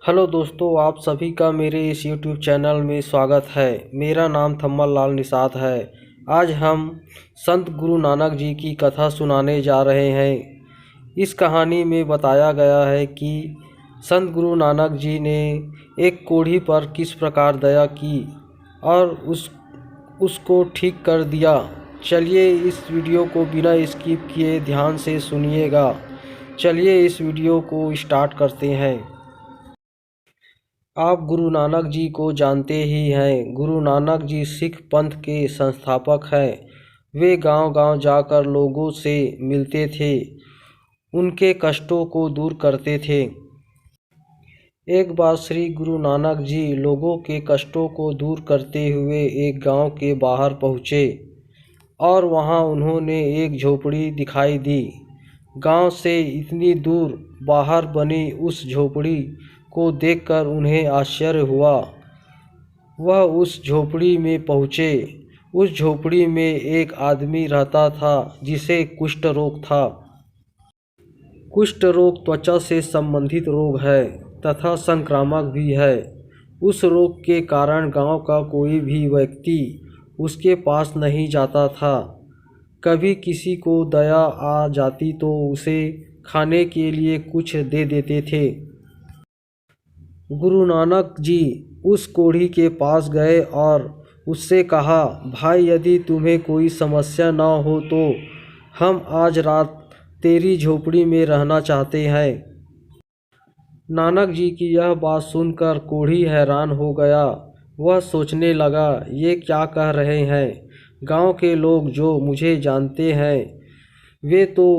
Hello दोस्तों, आप सभी का मेरे इस यूट्यूब चैनल में स्वागत है। मेरा नाम थम्मल लाल निषाद है। आज हम संत गुरु नानक जी की कथा सुनाने जा रहे हैं। इस कहानी में बताया गया है कि संत गुरु नानक जी ने एक कोढ़ी पर किस प्रकार दया की और उसको ठीक कर दिया। चलिए इस वीडियो को बिना स्किप किए ध्यान से सुनिएगा। चलिए इस वीडियो को स्टार्ट करते हैं। आप गुरु नानक जी को जानते ही हैं। गुरु नानक जी सिख पंथ के संस्थापक हैं। वे गांव-गांव जाकर लोगों से मिलते थे, उनके कष्टों को दूर करते थे। एक बार श्री गुरु नानक जी लोगों के कष्टों को दूर करते हुए एक गांव के बाहर पहुँचे और वहां उन्होंने एक झोपड़ी दिखाई दी। गांव से इतनी दूर बाहर बनी उस झोपड़ी को देखकर उन्हें आश्चर्य हुआ। वह उस झोपड़ी में पहुँचे। उस झोपड़ी में एक आदमी रहता था जिसे कुष्ठ रोग था। कुष्ठ रोग त्वचा से संबंधित रोग है तथा संक्रामक भी है। उस रोग के कारण गांव का कोई भी व्यक्ति उसके पास नहीं जाता था। कभी किसी को दया आ जाती तो उसे खाने के लिए कुछ दे देते थे। गुरु नानक जी उस कोढ़ी के पास गए और उससे कहा, भाई यदि तुम्हें कोई समस्या ना हो तो हम आज रात तेरी झोपड़ी में रहना चाहते हैं। नानक जी की यह बात सुनकर कोढ़ी हैरान हो गया। वह सोचने लगा, ये क्या कह रहे हैं। गांव के लोग जो मुझे जानते हैं वे तो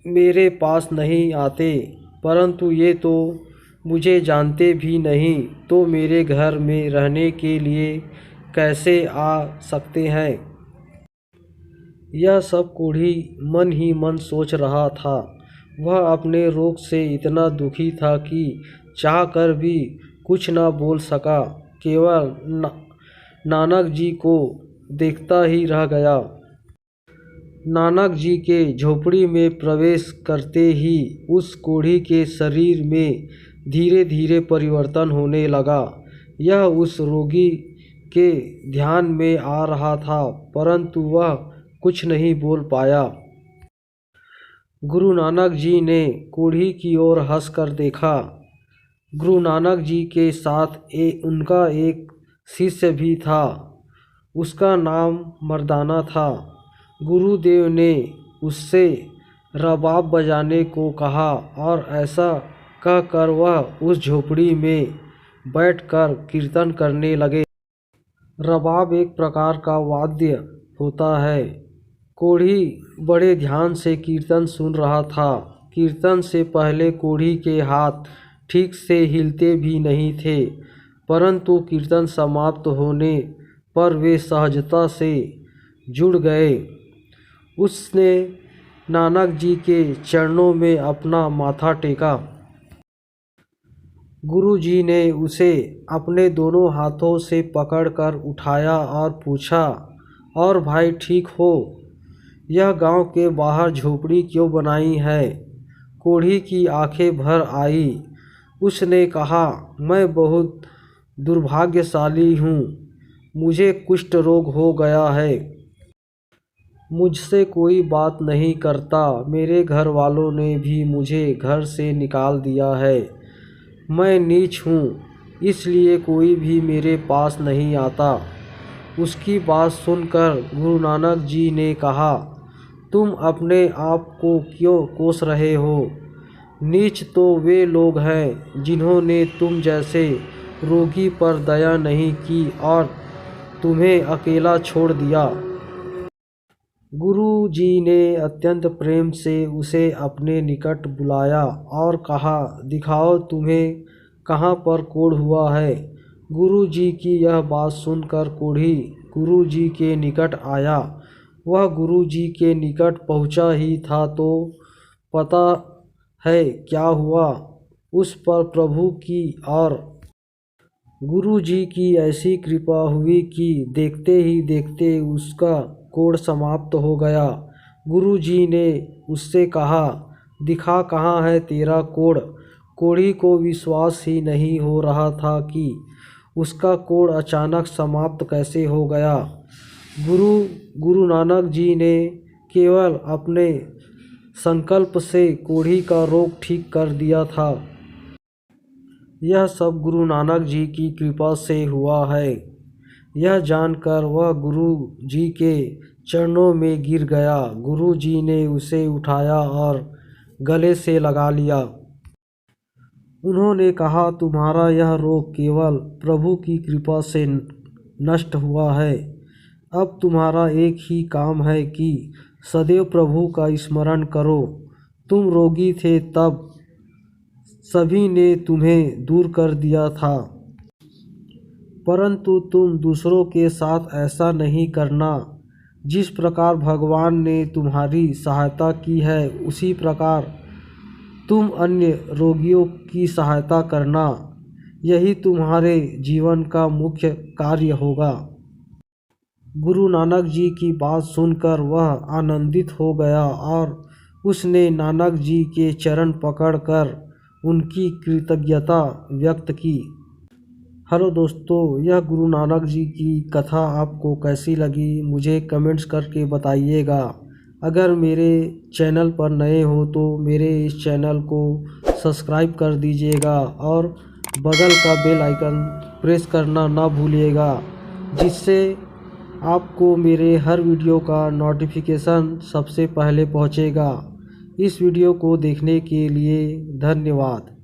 मेरे पास नहीं आते, परंतु ये तो मुझे जानते भी नहीं तो मेरे घर में रहने के लिए कैसे आ सकते हैं। यह सब कोढ़ी मन ही मन सोच रहा था। वह अपने रोग से इतना दुखी था कि चाहकर भी कुछ न बोल सका। केवल नानक जी को देखता ही रह गया। नानक जी के झोपड़ी में प्रवेश करते ही उस कोढ़ी के शरीर में धीरे धीरे परिवर्तन होने लगा। यह उस रोगी के ध्यान में आ रहा था, परंतु वह कुछ नहीं बोल पाया। गुरु नानक जी ने कोढ़ी की ओर हंसकर देखा। गुरु नानक जी के साथ उनका एक शिष्य भी था। उसका नाम मर्दाना था। गुरुदेव ने उससे रबाब बजाने को कहा और ऐसा कहकर वह उस झोपड़ी में बैठकर कीर्तन करने लगे। रबाब एक प्रकार का वाद्य होता है। कोढ़ी बड़े ध्यान से कीर्तन सुन रहा था। कीर्तन से पहले कोढ़ी के हाथ ठीक से हिलते भी नहीं थे, परंतु कीर्तन समाप्त होने पर वे सहजता से जुड़ गए। उसने नानक जी के चरणों में अपना माथा टेका। गुरु जी ने उसे अपने दोनों हाथों से पकड़कर उठाया और पूछा, और भाई ठीक हो? यह गांव के बाहर झोपड़ी क्यों बनाई है? कोढ़ी की आंखें भर आई। उसने कहा, मैं बहुत दुर्भाग्यशाली हूँ। मुझे कुष्ठ रोग हो गया है। मुझसे कोई बात नहीं करता। मेरे घर वालों ने भी मुझे घर से निकाल दिया है। मैं नीच हूँ, इसलिए कोई भी मेरे पास नहीं आता। उसकी बात सुनकर गुरु नानक जी ने कहा, तुम अपने आप को क्यों कोस रहे हो? नीच तो वे लोग हैं जिन्होंने तुम जैसे रोगी पर दया नहीं की और तुम्हें अकेला छोड़ दिया। गुरु जी ने अत्यंत प्रेम से उसे अपने निकट बुलाया और कहा, दिखाओ तुम्हें कहाँ पर कोढ़ हुआ है। गुरु जी की यह बात सुनकर कोढ़ी गुरु जी के निकट आया। वह गुरु जी के निकट पहुँचा ही था तो पता है क्या हुआ। उस पर प्रभु की और गुरु जी की ऐसी कृपा हुई कि देखते ही देखते उसका कोढ़ समाप्त हो गया। गुरु जी ने उससे कहा, दिखा कहाँ है तेरा कोढ़? कोढ़ी को विश्वास ही नहीं हो रहा था कि उसका कोढ़ अचानक समाप्त कैसे हो गया। गुरु नानक जी ने केवल अपने संकल्प से कोढ़ी का रोग ठीक कर दिया था। यह सब गुरु नानक जी की कृपा से हुआ है। यह जानकर वह गुरु जी के चरणों में गिर गया। गुरु जी ने उसे उठाया और गले से लगा लिया। उन्होंने कहा, तुम्हारा यह रोग केवल प्रभु की कृपा से नष्ट हुआ है। अब तुम्हारा एक ही काम है कि सदैव प्रभु का स्मरण करो। तुम रोगी थे तब सभी ने तुम्हें दूर कर दिया था, परंतु तुम दूसरों के साथ ऐसा नहीं करना। जिस प्रकार भगवान ने तुम्हारी सहायता की है उसी प्रकार तुम अन्य रोगियों की सहायता करना। यही तुम्हारे जीवन का मुख्य कार्य होगा। गुरु नानक जी की बात सुनकर वह आनंदित हो गया और उसने नानक जी के चरण पकड़कर उनकी कृतज्ञता व्यक्त की। हेलो दोस्तों, यह गुरु नानक जी की कथा आपको कैसी लगी मुझे कमेंट्स करके बताइएगा। अगर मेरे चैनल पर नए हो तो मेरे इस चैनल को सब्सक्राइब कर दीजिएगा और बगल का बेल आइकन प्रेस करना ना भूलिएगा, जिससे आपको मेरे हर वीडियो का नोटिफिकेशन सबसे पहले पहुंचेगा। इस वीडियो को देखने के लिए धन्यवाद।